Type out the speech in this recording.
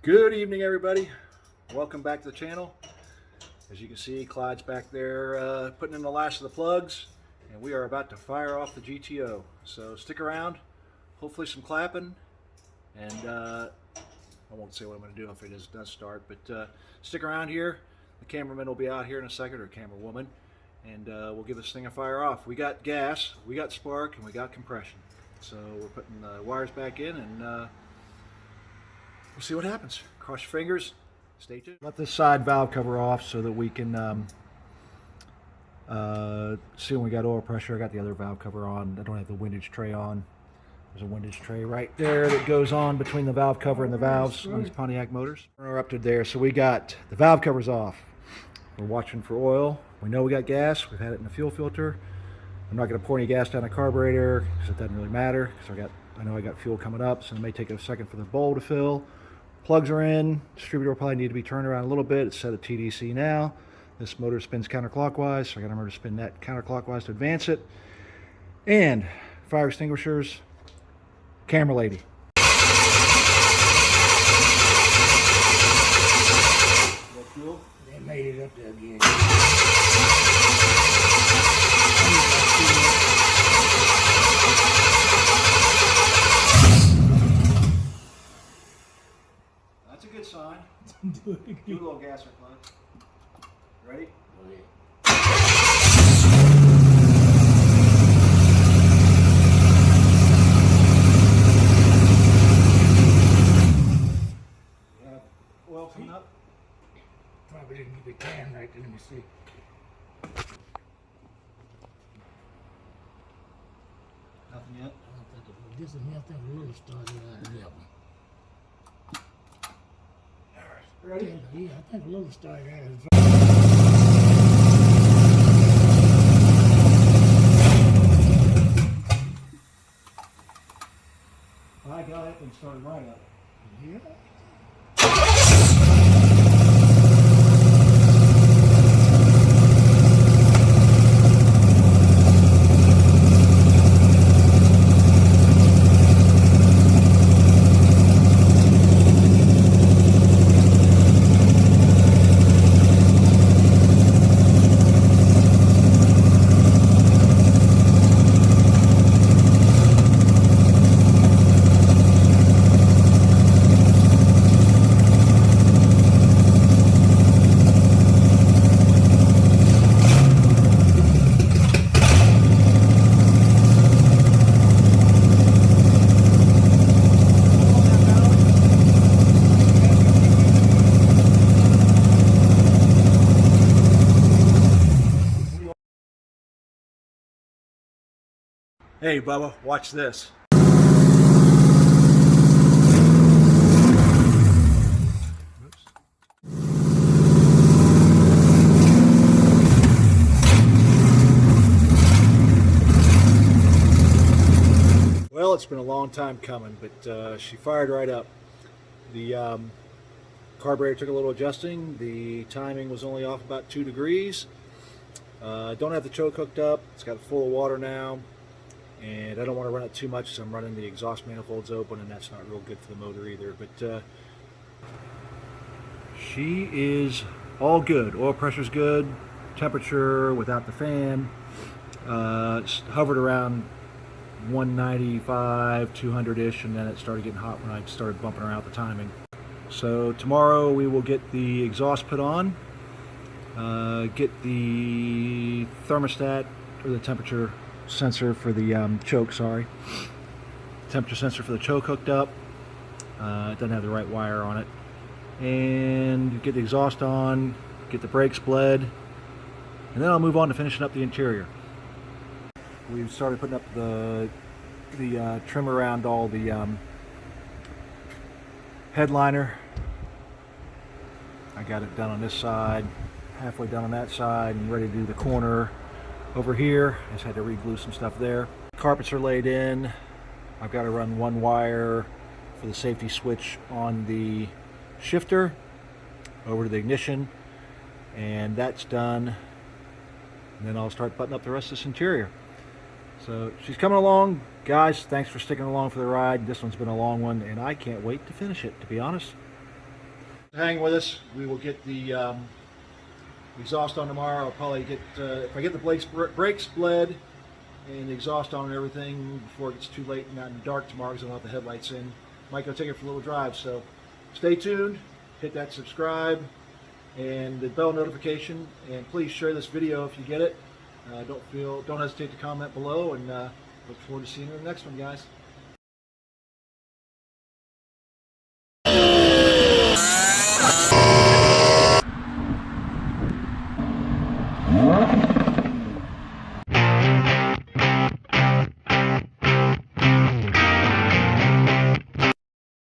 Good evening, everybody. Welcome back to the channel. As you can see, Clyde's back there putting in the last of the plugs, and we are about to fire off the GTO. So stick around, hopefully some clapping, and I won't say what I'm going to do if it does start, but stick around here. The cameraman will be out here in a second, or camera woman, and we'll give this thing a fire off. We got gas, we got spark, and we got compression. So we're putting the wires back in, and we'll see what happens. Cross your fingers. Stay tuned. Let this side valve cover off so that we can see when we got oil pressure. I got the other valve cover on. I don't have the windage tray on. There's a windage tray right there that goes on between the valve cover and the valves on these Pontiac motors. We're up to there. So we got the valve covers off. We're watching for oil. We know we got gas. We've had it in the fuel filter. I'm not going to pour any gas down the carburetor because it doesn't really matter. Because I know I got fuel coming up, so it may take a second for the bowl to fill. Plugs are in. Distributor will probably need to be turned around a little bit. It's set at TDC now. This motor spins counterclockwise, so I got to remember to spin that counterclockwise to advance it. And fire extinguishers. Camera lady. They made it up there again. That's a good sign. Do a little gas or clutch. Ready? Oh, yeah. Oil coming up? Probably didn't get the can right there. Let me see. Nothing yet? I don't think it, this is me. I think it really started out of that one. Ready? Yeah, I think a little started out of I got it and started right up. yeah. Hey, Bubba, watch this. Well, it's been a long time coming, but she fired right up. The carburetor took a little adjusting. The timing was only off about 2 degrees. Don't have the choke hooked up. It's got full of water now. And I don't want to run it too much, so I'm running the exhaust manifolds open, and that's not real good for the motor either. But she is all good. Oil pressure's good. Temperature without the fan it's hovered around 195, 200-ish, and then it started getting hot when I started bumping around the timing. So tomorrow we will get the exhaust put on, get the thermostat, or the temperature sensor for the choke, temperature sensor for the choke hooked up. It doesn't have the right wire on it. And get the exhaust on, get the brakes bled, and then I'll move on to finishing up the interior. We've started putting up the trim around all the headliner. I got it done on this side, halfway done on that side, and ready to do the corner over here. I just had to re-glue some stuff there. Carpets are laid in. I've got to run one wire for the safety switch on the shifter over to the ignition, and that's done. And then I'll start buttoning up the rest of this interior. So she's coming along. Guys, thanks for sticking along for the ride. This one's been a long one, and I can't wait to finish it, to be honest. hang with us. We will get the exhaust on tomorrow. I'll probably get, if I get the brakes bled and the exhaust on and everything before it gets too late and not in the dark tomorrow because I'll have the headlights in. Might go take it for a little drive. So stay tuned, hit that subscribe and the bell notification, and please share this video if you get it. Don't hesitate to comment below, and look forward to seeing you in the next one, guys.